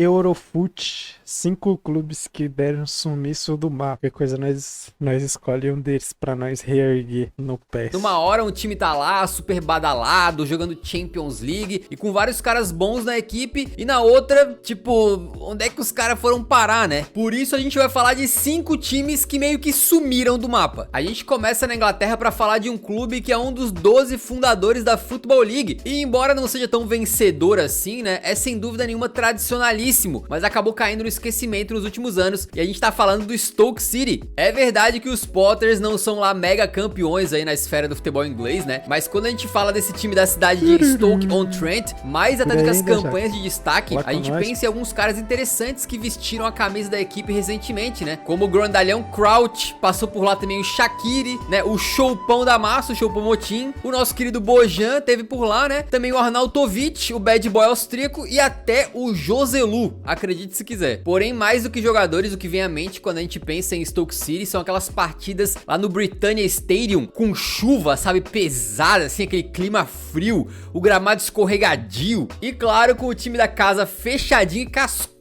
Eurofoot, 5 clubes que deram sumiço do mapa. Qualquer coisa, nós escolhemos um deles pra nós reerguer no PES. Numa hora um time tá lá, super badalado, jogando Champions League e com vários caras bons na equipe, e na outra, tipo, onde é que os caras foram parar, né? Por isso a gente vai falar de 5 times que meio que sumiram do mapa. A gente começa na Inglaterra pra falar de um clube que é um dos 12 fundadores da Football League, e embora não seja tão vencedor assim, né, é sem dúvida nenhuma tradicionalíssimo, mas acabou caindo no esquecimento nos últimos anos, e a gente tá falando do Stoke City. É verdade que os Potters não são lá mega campeões aí na esfera do futebol inglês, né, mas quando a gente fala desse time da cidade de Stoke-on-Trent, mais até do que as campanhas de destaque, a gente pensa em alguns caras interessantes que vestiram a camisa da equipe recentemente, né, como o grandalhão Crouch, passou por lá também o Shaqiri, né, o Choupão da Massa, o Choupão Motim, o nosso querido Bojan teve por lá, né, também o Arnautovic, o bad boy austríaco e até o Joselu, acredite se quiser. Porém, mais do que jogadores, o que vem à mente quando a gente pensa em Stoke City são aquelas partidas lá no Britannia Stadium, com chuva, sabe, pesada, assim, aquele clima frio, o gramado escorregadio, e claro, com o time da casa fechadinho e cascudo,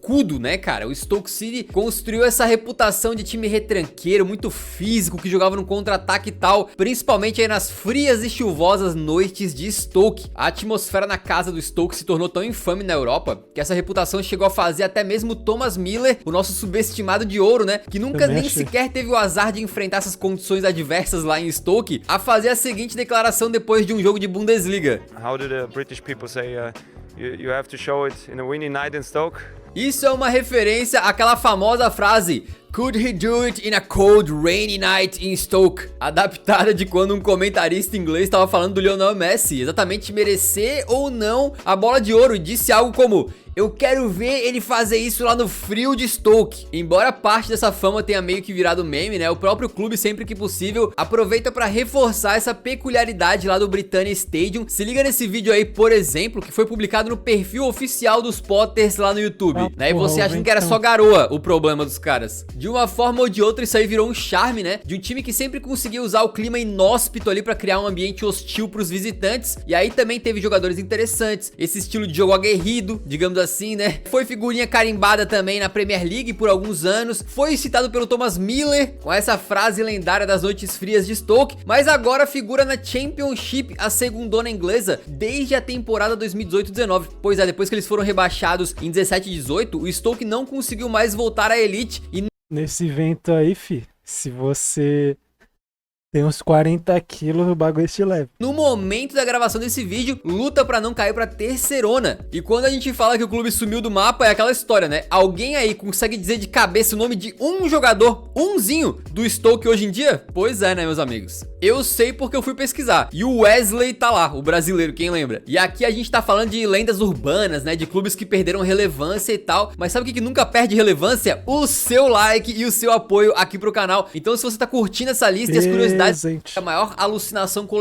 né, cara? O Stoke City construiu essa reputação de time retranqueiro, muito físico, que jogava no contra-ataque e tal, principalmente aí nas frias e chuvosas noites de Stoke. A atmosfera na casa do Stoke se tornou tão infame na Europa, que essa reputação chegou a fazer até mesmo Thomas Miller, o nosso subestimado de ouro, né, que nunca nem sequer teve o azar de enfrentar essas condições adversas lá em Stoke, a fazer a seguinte declaração depois de um jogo de Bundesliga. How do the British people say you have to show it in a windy night in Stoke? Isso é uma referência àquela famosa frase "Could he do it in a cold, rainy night in Stoke?", adaptada de quando um comentarista inglês estava falando do Lionel Messi, exatamente merecer ou não a bola de ouro, e disse algo como: "Eu quero ver ele fazer isso lá no frio de Stoke". Embora parte dessa fama tenha meio que virado meme, né, o próprio clube, sempre que possível, aproveita para reforçar essa peculiaridade lá do Britannia Stadium. Se liga nesse vídeo aí, por exemplo, que foi publicado no perfil oficial dos Potters lá no YouTube, né, e você achando que era só garoa o problema dos caras. De uma forma ou de outra, isso aí virou um charme, né, de um time que sempre conseguia usar o clima inóspito ali pra criar um ambiente hostil pros visitantes, e aí também teve jogadores interessantes, esse estilo de jogo aguerrido, digamos assim, né, foi figurinha carimbada também na Premier League por alguns anos, foi citado pelo Thomas Miller, com essa frase lendária das noites frias de Stoke, mas agora figura na Championship, a segundona inglesa, desde a temporada 2018-19, pois é, depois que eles foram rebaixados em 17-18, o Stoke não conseguiu mais voltar à elite, e nesse evento aí, se você tem uns 40 quilos, o bagulho te leva. no momento da gravação desse vídeo, luta pra não cair pra terceirona. E quando a gente fala que o clube sumiu do mapa, é aquela história, né? Alguém aí consegue dizer de cabeça o nome de um jogador, umzinho, do Stoke hoje em dia? Pois é, né, meus amigos? Eu sei porque eu fui pesquisar. E o Wesley tá lá, o brasileiro, quem lembra? E aqui a gente tá falando de lendas urbanas, né? De clubes que perderam relevância e tal. Mas sabe o que nunca perde relevância? O seu like e o seu apoio aqui pro canal. Então, se você tá curtindo essa lista e as curiosidades, a maior alucinação coletiva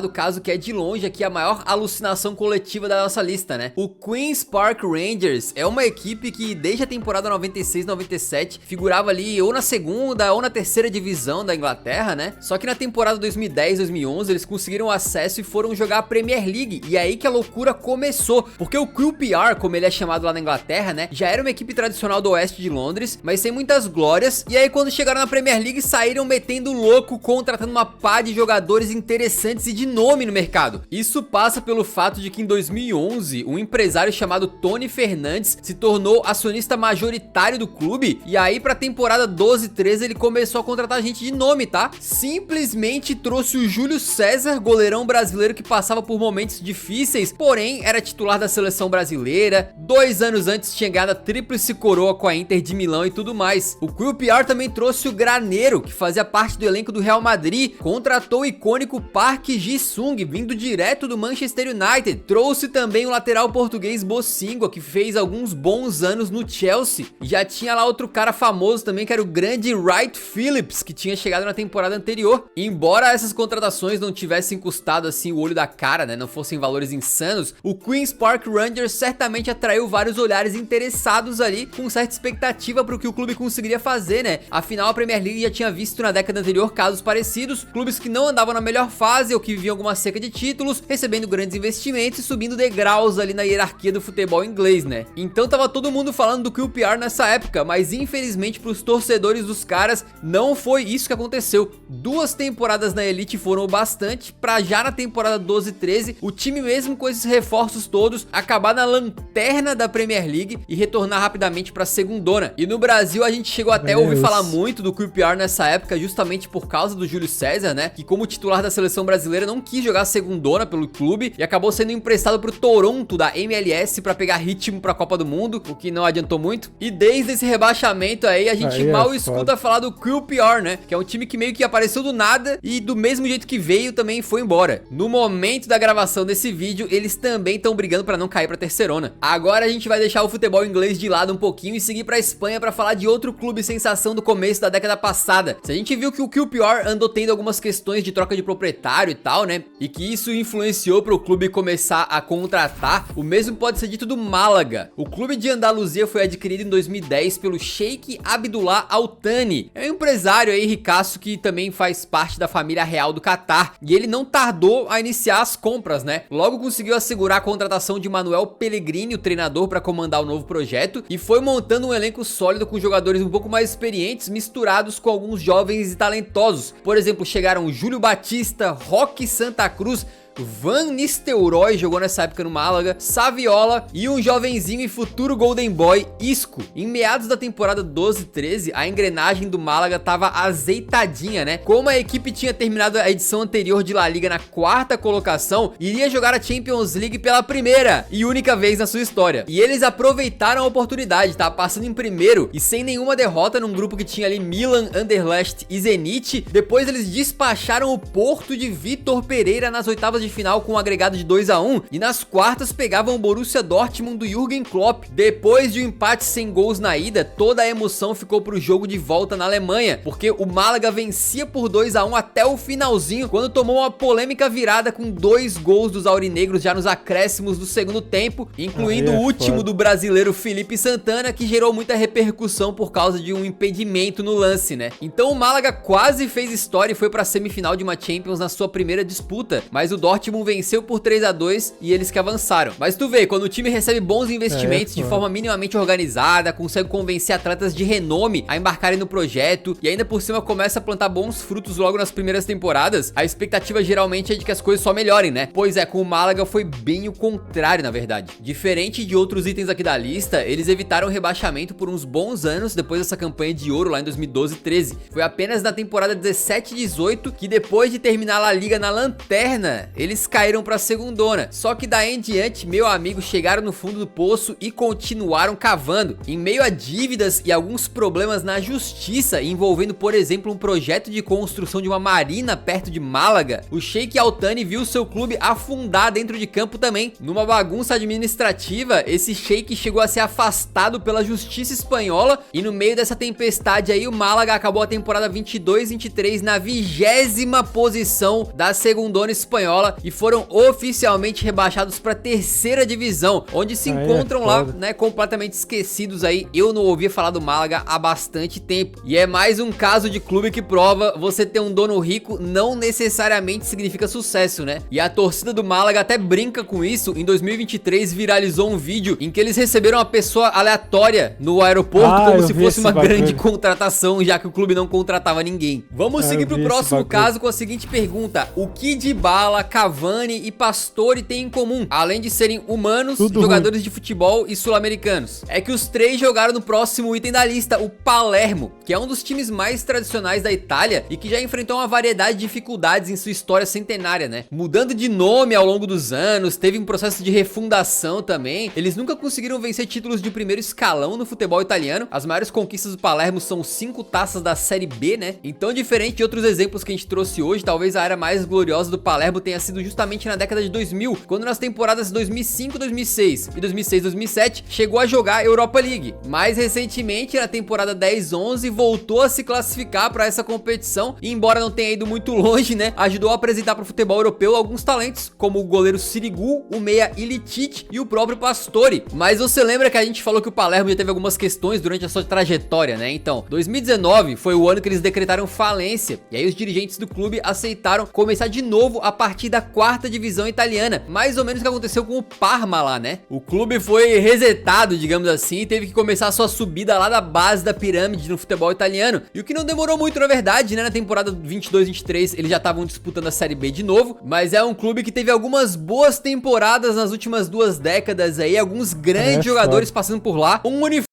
do caso, que é de longe aqui a maior alucinação coletiva da nossa lista, né? O Queen's Park Rangers é uma equipe que desde a temporada 96-97 figurava ali ou na segunda ou na terceira divisão da Inglaterra, né? Só que na temporada 2010-2011 eles conseguiram acesso e foram jogar a Premier League, e é aí que a loucura começou, porque o QPR, como ele é chamado lá na Inglaterra, né, já era uma equipe tradicional do oeste de Londres, mas sem muitas glórias, e aí quando chegaram na Premier League saíram metendo louco, contratando uma pá de jogadores interessantes e de nome no mercado. Isso passa pelo fato de que em 2011 um empresário chamado Tony Fernandes se tornou acionista majoritário do clube, e aí pra temporada 12-13 ele começou a contratar gente de nome, tá? Simplesmente trouxe o Júlio César, goleirão brasileiro que passava por momentos difíceis, porém era titular da seleção brasileira, 2 anos antes tinha ganhado a tríplice coroa com a Inter de Milão e tudo mais. O QPR também trouxe o Graneiro, que fazia parte do elenco do Real Madrid, contratou o icônico Park Ji-sung, vindo direto do Manchester United. Trouxe também o lateral português Bocingua, que fez alguns bons anos no Chelsea. E já tinha lá outro cara famoso também, que era o grande Wright Phillips, que tinha chegado na temporada anterior. E embora essas contratações não tivessem custado assim o olho da cara, né, não fossem valores insanos, o Queen's Park Rangers certamente atraiu vários olhares interessados ali, com certa expectativa para o que o clube conseguiria fazer, né? Afinal, a Premier League já tinha visto na década anterior casos parecidos, clubes que não andavam na melhor fase ou que viviam alguma seca de títulos, recebendo grandes investimentos e subindo degraus ali na hierarquia do futebol inglês, né? Então tava todo mundo falando do QPR nessa época, mas infelizmente pros torcedores dos caras não foi isso que aconteceu. 2 temporadas na Elite foram o bastante pra já na temporada 12-13 o time, mesmo com esses reforços todos, acabar na lanterna da Premier League e retornar rapidamente pra segundona. E no Brasil a gente chegou até a ouvir falar muito do QPR nessa época, justamente por causa do Júlio César, né, que como titular da seleção brasileira não quis jogar segundona pelo clube e acabou sendo emprestado pro Toronto da MLS pra pegar ritmo pra Copa do Mundo, o que não adiantou muito. E desde esse rebaixamento aí a gente mal escuta falar do QPR, né, que é um time que meio que apareceu do nada e do mesmo jeito que veio também foi embora. No momento da gravação desse vídeo, eles também estão brigando pra não cair pra terceirona. Agora a gente vai deixar o futebol inglês de lado um pouquinho e seguir pra Espanha pra falar de outro clube sensação do começo da década passada. Se a gente viu que o QPR andou tendo algumas questões de troca de proprietário e tal, né, e que isso influenciou pro clube começar a contratar, o mesmo pode ser dito do Málaga. O clube de Andaluzia foi adquirido em 2010 pelo Sheikh Abdullah Al Thani. É um empresário aí ricaço que também faz parte da família real do Catar, e ele não tardou a iniciar as compras, né? Logo conseguiu assegurar a contratação de Manuel Pellegrini, o treinador, para comandar o novo projeto, e foi montando um elenco sólido com jogadores um pouco mais experientes misturados com alguns jovens e talentosos. Por exemplo, chegaram Júlio Batista, Roque Santa Cruz, Van Nistelrooy jogou nessa época no Málaga, Saviola e um jovenzinho e futuro Golden Boy, Isco. Em meados da temporada 12-13, a engrenagem do Málaga tava azeitadinha, né? Como a equipe tinha terminado a edição anterior de La Liga na 4ª colocação, iria jogar a Champions League pela primeira e única vez na sua história. E eles aproveitaram a oportunidade, tá? Passando em primeiro e sem nenhuma derrota num grupo que tinha ali Milan, Anderlecht e Zenit. Depois eles despacharam o Porto de Vitor Pereira nas oitavas de final com um agregado de 2-1 e nas quartas pegavam o Borussia Dortmund do Jürgen Klopp. Depois de um empate sem gols na ida, toda a emoção ficou pro jogo de volta na Alemanha, porque o Málaga vencia por 2-1 até o finalzinho, quando tomou uma polêmica virada com 2 gols dos aurinegros já nos acréscimos do segundo tempo, incluindo o último do brasileiro Felipe Santana, que gerou muita repercussão por causa de um impedimento no lance, né? Então o Málaga quase fez história e foi pra semifinal de uma Champions na sua primeira disputa, mas o Dortmund venceu por 3-2 e eles que avançaram. Mas tu vê, quando o time recebe bons investimentos de forma minimamente organizada, consegue convencer atletas de renome a embarcarem no projeto e ainda por cima começa a plantar bons frutos logo nas primeiras temporadas, a expectativa geralmente é de que as coisas só melhorem, né? Pois é, com o Málaga foi bem o contrário, na verdade. Diferente de outros itens aqui da lista, eles evitaram o rebaixamento por uns bons anos depois dessa campanha de ouro lá em 2012-13. Foi apenas na temporada 17-18 que, depois de terminar a Liga na lanterna, eles caíram pra segundona. Só que daí em diante, meu amigo, chegaram no fundo do poço e continuaram cavando. Em meio a dívidas e alguns problemas na justiça, envolvendo, por exemplo, um projeto de construção de uma marina perto de Málaga, o Sheikh Al Thani viu seu clube afundar dentro de campo também. Numa bagunça administrativa, esse Sheikh chegou a ser afastado pela justiça espanhola e no meio dessa tempestade aí, o Málaga acabou a temporada 22-23 na 20ª posição da segundona espanhola e foram oficialmente rebaixados para a 3ª divisão, onde se encontram lá, né, completamente esquecidos aí. Eu não ouvia falar do Málaga há bastante tempo. E é mais um caso de clube que prova: você ter um dono rico não necessariamente significa sucesso, né? E a torcida do Málaga até brinca com isso. Em 2023 viralizou um vídeo em que eles receberam uma pessoa aleatória no aeroporto, como se fosse uma grande contratação, já que o clube não contratava ninguém. Vamos seguir pro próximo caso com a seguinte pergunta: o que Dybala, Cavani e Pastore têm em comum, além de serem humanos, jogadores de futebol e sul-americanos? É que os 3 jogaram no próximo item da lista, o Palermo, que é um dos times mais tradicionais da Itália e que já enfrentou uma variedade de dificuldades em sua história centenária, né? Mudando de nome ao longo dos anos, teve um processo de refundação também. Eles nunca conseguiram vencer títulos de primeiro escalão no futebol italiano. As maiores conquistas do Palermo são 5 taças da Série B, né? Então, diferente de outros exemplos que a gente trouxe hoje, talvez a era mais gloriosa do Palermo tenha sido justamente na década de 2000, quando nas temporadas 2005, 2006 e 2006, 2007 chegou a jogar a Europa League. Mais recentemente, na temporada 10-11, voltou a se classificar para essa competição e, embora não tenha ido muito longe, né, ajudou a apresentar para o futebol europeu alguns talentos, como o goleiro Sirigu, o meia Ilicic e o próprio Pastore. Mas você lembra que a gente falou que o Palermo já teve algumas questões durante a sua trajetória, né? Então, 2019 foi o ano que eles decretaram falência, e aí os dirigentes do clube aceitaram começar de novo a partir da 4ª divisão italiana, mais ou menos o que aconteceu com o Parma lá, né? O clube foi resetado, digamos assim, e teve que começar a sua subida lá da base da pirâmide no futebol italiano, e o que não demorou muito na verdade, né? Na temporada 22-23 eles já estavam disputando a Série B de novo, mas é um clube que teve algumas boas temporadas nas últimas 2 décadas aí, alguns grandes jogadores passando por lá, um uniforme.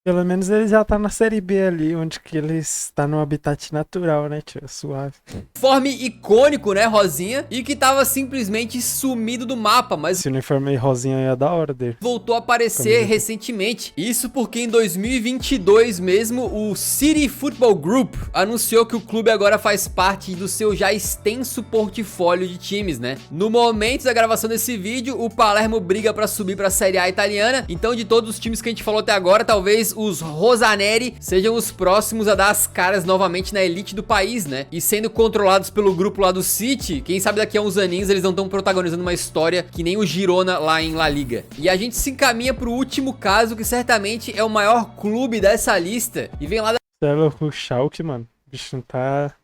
Pelo menos ele já tá na Série B ali, onde que ele está no habitat natural, né, tio? Suave. Uniforme icônico, né, Rosinha? E que tava simplesmente sumido do mapa, mas Esse uniforme aí rosinha aí é da hora dele. voltou a aparecer recentemente. Isso porque em 2022 mesmo, o City Football Group anunciou que o clube agora faz parte do seu já extenso portfólio de times, né? No momento da gravação desse vídeo, o Palermo briga pra subir pra Série A italiana. Então, de todos os times que a gente falou até agora, talvez os Rosaneri sejam os próximos a dar as caras novamente na elite do país, né? E sendo controlados pelo grupo lá do City, quem sabe daqui a uns aninhos eles não estão protagonizando uma história que nem o Girona lá em La Liga. E a gente se encaminha pro último caso, que certamente é o maior clube dessa lista, e vem lá da O Schalke, mano. O bicho não tá...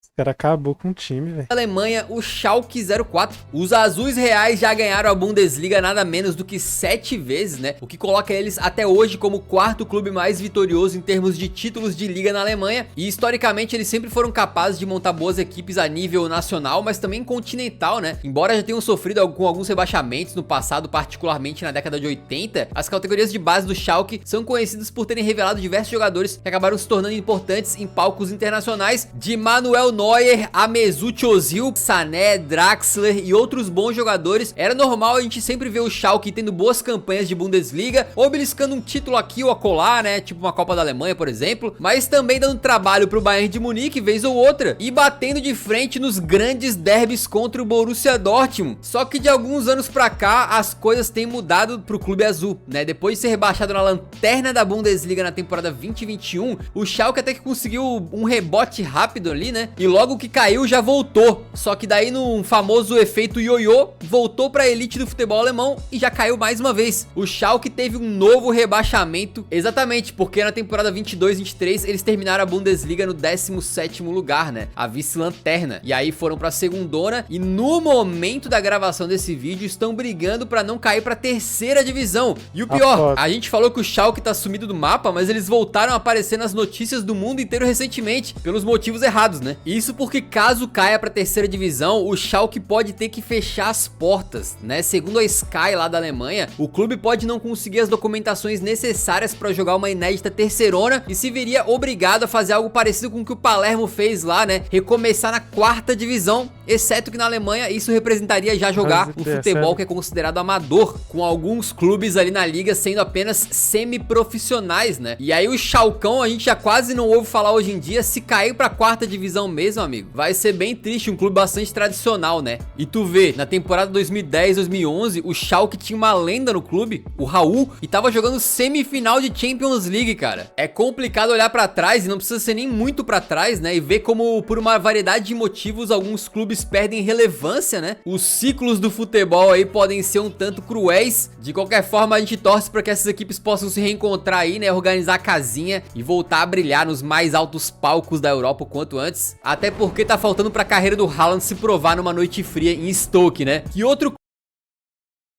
Os caras acabou com o time, velho. Alemanha, o Schalke 04. Os azuis reais já ganharam a Bundesliga nada menos do que 7 vezes, né? O que coloca eles até hoje como o 4º clube mais vitorioso em termos de títulos de liga na Alemanha. E historicamente eles sempre foram capazes de montar boas equipes a nível nacional, mas também continental, né? Embora já tenham sofrido com alguns rebaixamentos no passado, particularmente na década de 80, as categorias de base do Schalke são conhecidas por terem revelado diversos jogadores que acabaram se tornando importantes em palcos internacionais, de Manuel Neuer a Mesut Ozil, Sané, Draxler e outros bons jogadores. Era normal a gente sempre ver o Schalke tendo boas campanhas de Bundesliga, ou beliscando um título aqui ou acolá, né, tipo uma Copa da Alemanha, por exemplo, mas também dando trabalho pro Bayern de Munique vez ou outra, e batendo de frente nos grandes derbys contra o Borussia Dortmund. Só que de alguns anos pra cá, as coisas têm mudado pro clube azul, né? Depois de ser rebaixado na lanterna da Bundesliga na temporada 2021, o Schalke até que conseguiu um rebote rápido ali, né? E logo que caiu já voltou, só que daí num famoso efeito ioiô, voltou pra elite do futebol alemão e já caiu mais uma vez. O Schalke teve um novo rebaixamento, exatamente porque na temporada 22-23 eles terminaram a Bundesliga no 17º lugar, né? A vice-lanterna. E aí foram pra segundona e no momento da gravação desse vídeo estão brigando pra não cair pra 3ª divisão. E o pior, a gente falou que o Schalke tá sumido do mapa, mas eles voltaram a aparecer nas notícias do mundo inteiro recentemente, pelos motivos errados, né? Isso porque caso caia pra 3ª divisão, o Schalke pode ter que fechar as portas, né? Segundo a Sky lá da Alemanha, o clube pode não conseguir as documentações necessárias pra jogar uma inédita terceirona e se veria obrigado a fazer algo parecido com o que o Palermo fez lá, né? Recomeçar na 4ª divisão, exceto que na Alemanha isso representaria já jogar um futebol que é considerado amador, com alguns clubes ali na liga sendo apenas semi-profissionais, né? E aí o Schalcão a gente já quase não ouve falar hoje em dia. Se cair pra 4ª divisão mesmo, amigo, vai ser bem triste, um clube bastante tradicional, né? E tu vê, na temporada 2010-2011, o Schalke tinha uma lenda no clube, o Raul, e tava jogando semifinal de Champions League, cara. É complicado olhar pra trás, e não precisa ser nem muito pra trás, né? E ver como, por uma variedade de motivos, alguns clubes perdem relevância, né? Os ciclos do futebol aí podem ser um tanto cruéis. De qualquer forma, a gente torce pra que essas equipes possam se reencontrar aí, né? Organizar a casinha e voltar a brilhar nos mais altos palcos da Europa o quanto antes. Até porque tá faltando pra carreira do Haaland se provar numa noite fria em Stoke, né? Que outro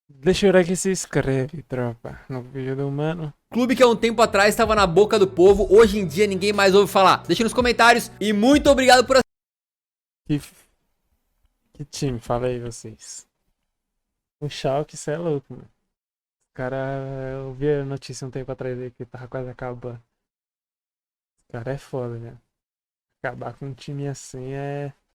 Deixa eu ver aqui se inscreve, tropa, no vídeo do mano. clube que há um tempo atrás estava na boca do povo, hoje em dia ninguém mais ouve falar? Deixa nos comentários e muito obrigado por Que time, fala aí vocês. O Schalke, cê é louco, mano. O cara, eu vi a notícia um tempo atrás aí que tava quase acabando. O cara é foda, né? Acabar com um time assim é